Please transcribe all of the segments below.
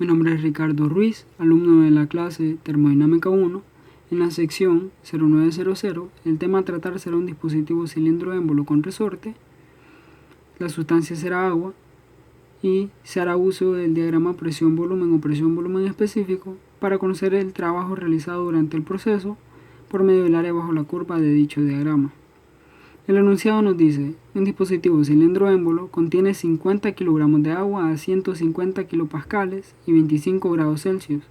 Mi nombre es Ricardo Ruiz, alumno de la clase Termodinámica 1. En la sección 0900, el tema a tratar será un dispositivo cilindro-émbolo con resorte. La sustancia será agua y se hará uso del diagrama presión-volumen o presión-volumen específico para conocer el trabajo realizado durante el proceso por medio del área bajo la curva de dicho diagrama. El enunciado nos dice: un dispositivo cilindro-émbolo contiene 50 kg de agua a 150 kilopascales y 25 grados Celsius.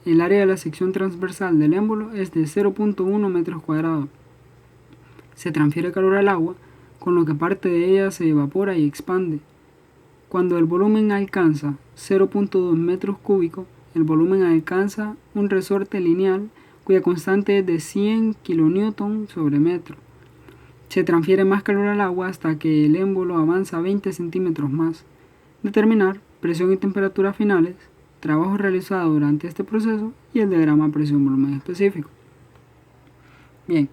El área de la sección transversal del émbolo es de 0.1 metros cuadrados. Se transfiere calor al agua, con lo que parte de ella se evapora y expande. Cuando el volumen alcanza 0.2 metros cúbicos, el volumen alcanza un resorte lineal cuya constante es de 100 kN sobre metro. Se transfiere más calor al agua hasta que el émbolo avanza 20 centímetros más. Determinar presión y temperatura finales, trabajo realizado durante este proceso y el diagrama presión-volumen específico. Bien,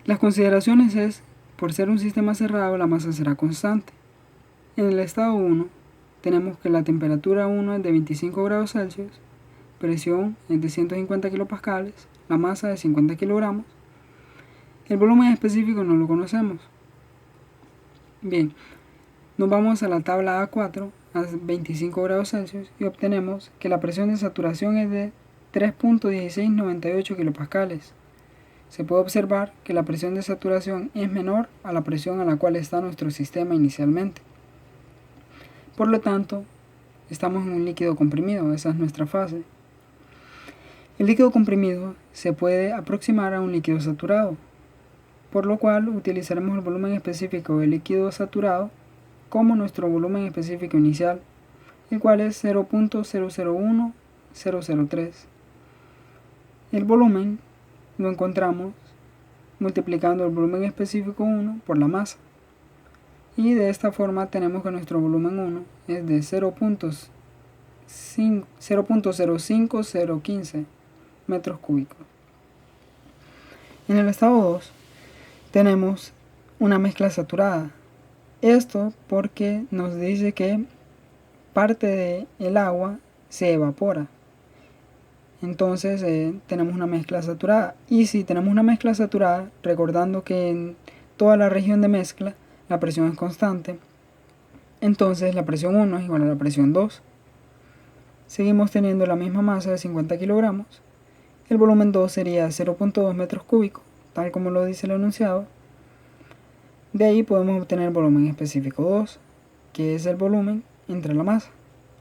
las consideraciones es: por ser un sistema cerrado, la masa será constante. En el estado 1 tenemos que la temperatura 1 es de 25 grados Celsius, presión es de 150 kilopascales, la masa de 50 kilogramos. El volumen específico no lo conocemos. Bien, nos vamos a la tabla A4 a 25 grados Celsius y obtenemos que la presión de saturación es de 3.1698 kilopascales. Se puede observar que la presión de saturación es menor a la presión a la cual está nuestro sistema inicialmente. Por lo tanto, estamos en un líquido comprimido, esa es nuestra fase. El líquido comprimido se puede aproximar a un líquido saturado, por lo cual utilizaremos el volumen específico del líquido saturado como nuestro volumen específico inicial, el cual es 0.001003. El volumen lo encontramos multiplicando el volumen específico 1 por la masa, y de esta forma tenemos que nuestro volumen 1 es de 0.05015 metros cúbicos. En el estado 2 tenemos una mezcla saturada. Esto porque nos dice que parte del agua se evapora. Entonces tenemos una mezcla saturada. Y si tenemos una mezcla saturada, recordando que en toda la región de mezcla la presión es constante, entonces la presión 1 es igual a la presión 2. Seguimos teniendo la misma masa de 50 kilogramos. El volumen 2 sería 0.2 metros cúbicos, tal como lo dice el enunciado. De ahí podemos obtener el volumen específico 2, que es el volumen entre la masa,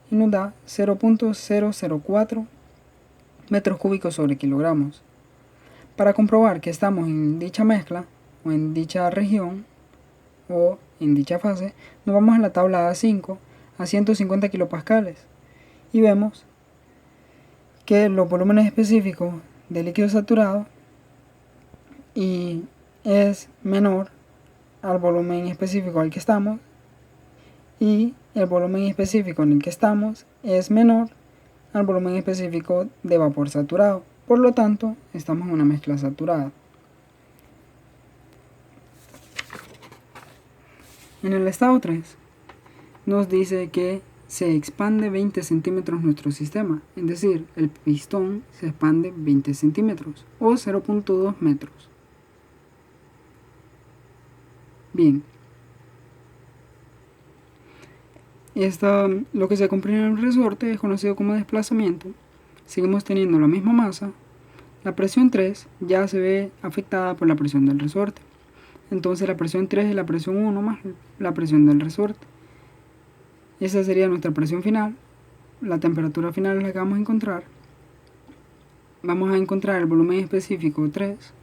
y nos da 0.004 metros cúbicos sobre kilogramos. Para comprobar que estamos en dicha mezcla, o en dicha región, o en dicha fase, nos vamos a la tabla A5 a 150 kilopascales, y vemos que los volúmenes específicos del líquido saturado y es menor al volumen específico al que estamos, y el volumen específico en el que estamos es menor al volumen específico de vapor saturado. Por lo tanto, estamos en una mezcla saturada. En el estado 3 nos dice que se expande 20 centímetros nuestro sistema, es decir, el pistón se expande 20 centímetros o 0.2 metros. Bien, lo que se comprime en el resorte es conocido como desplazamiento. Seguimos teniendo la misma masa. La presión 3 ya se ve afectada por la presión del resorte. Entonces la presión 3 es la presión 1 más la presión del resorte. Esa sería nuestra presión final. La temperatura final es la que vamos a encontrar. Vamos a encontrar el volumen específico 3.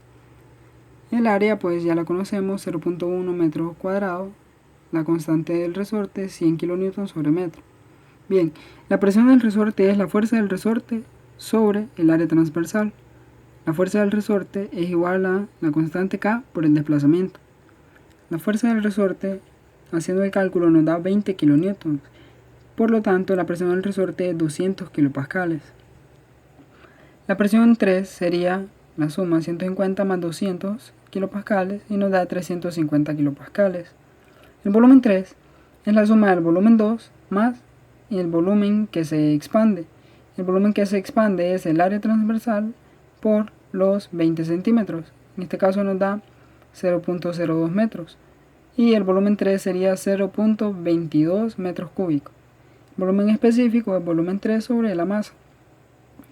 El área pues ya la conocemos, 0.1 metros cuadrados. La constante del resorte es 100 kN sobre metro. Bien, la presión del resorte es la fuerza del resorte sobre el área transversal. La fuerza del resorte es igual a la constante K por el desplazamiento. La fuerza del resorte, haciendo el cálculo, nos da 20 kN. Por lo tanto, la presión del resorte es 200 kilopascales. La presión 3 sería la suma 150 más 200 kilopascales y nos da 350 kilopascales. El volumen 3 es la suma del volumen 2 más el volumen que se expande. El volumen que se expande es el área transversal por los 20 centímetros. En este caso nos da 0.02 metros. Y el volumen 3 sería 0.22 metros cúbicos. El volumen específico es volumen 3 sobre la masa,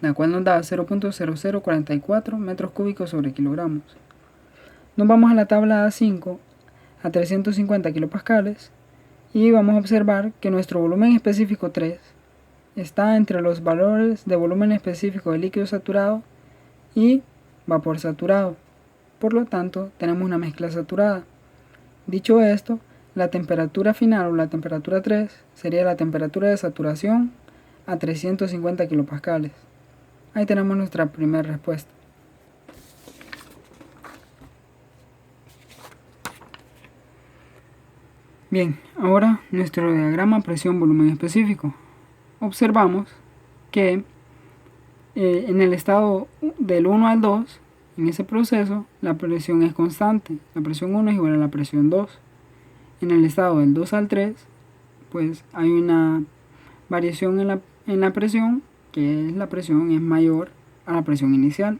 la cual nos da 0.0044 metros cúbicos sobre kilogramos. Nos vamos a la tabla A5 a 350 kilopascales y vamos a observar que nuestro volumen específico 3 está entre los valores de volumen específico de líquido saturado y vapor saturado. Por lo tanto, tenemos una mezcla saturada. Dicho esto, la temperatura final o la temperatura 3 sería la temperatura de saturación a 350 kilopascales. Ahí tenemos nuestra primera respuesta. Bien, ahora nuestro diagrama presión-volumen específico. Observamos que en el estado del 1 al 2, en ese proceso, la presión es constante. La presión 1 es igual a la presión 2. En el estado del 2 al 3, pues hay una variación en la presión, que es la presión es mayor a la presión inicial.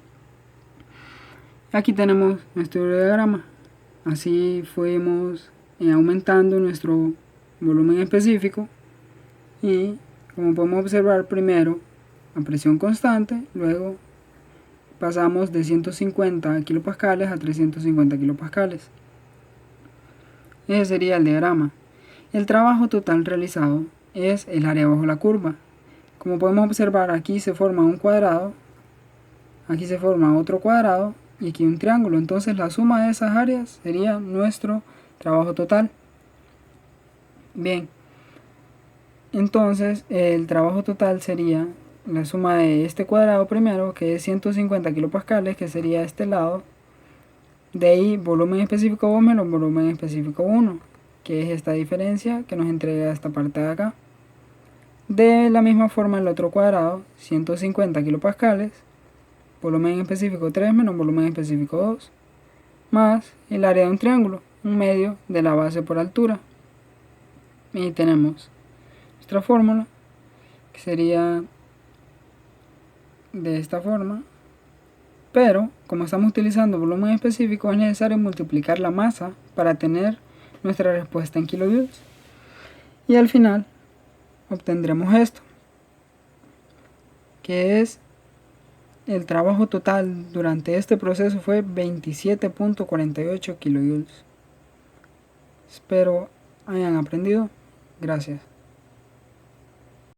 Aquí tenemos nuestro diagrama. Así fuimos aumentando nuestro volumen específico y, como podemos observar, primero a presión constante, luego pasamos de 150 kilopascales a 350 kilopascales. Ese sería el diagrama. El trabajo total realizado es el área bajo la curva. Como podemos observar, aquí se forma un cuadrado, aquí se forma otro cuadrado y aquí un triángulo. Entonces la suma de esas áreas sería nuestro trabajo total. Bien, entonces el trabajo total sería la suma de este cuadrado primero, que es 150 kilopascales, que sería este lado. De ahí volumen específico 2 menos volumen específico 1, que es esta diferencia que nos entrega esta parte de acá. De la misma forma el otro cuadrado, 150 kilopascales, volumen específico 3 menos volumen específico 2, más el área de un triángulo, un medio de la base por altura. Y tenemos nuestra fórmula, que sería de esta forma. Pero, como estamos utilizando volumen específico, es necesario multiplicar la masa para tener nuestra respuesta en kilojoules. Y al final obtendremos esto, que es el trabajo total durante este proceso fue 27.48 kilojoules. Espero hayan aprendido. Gracias.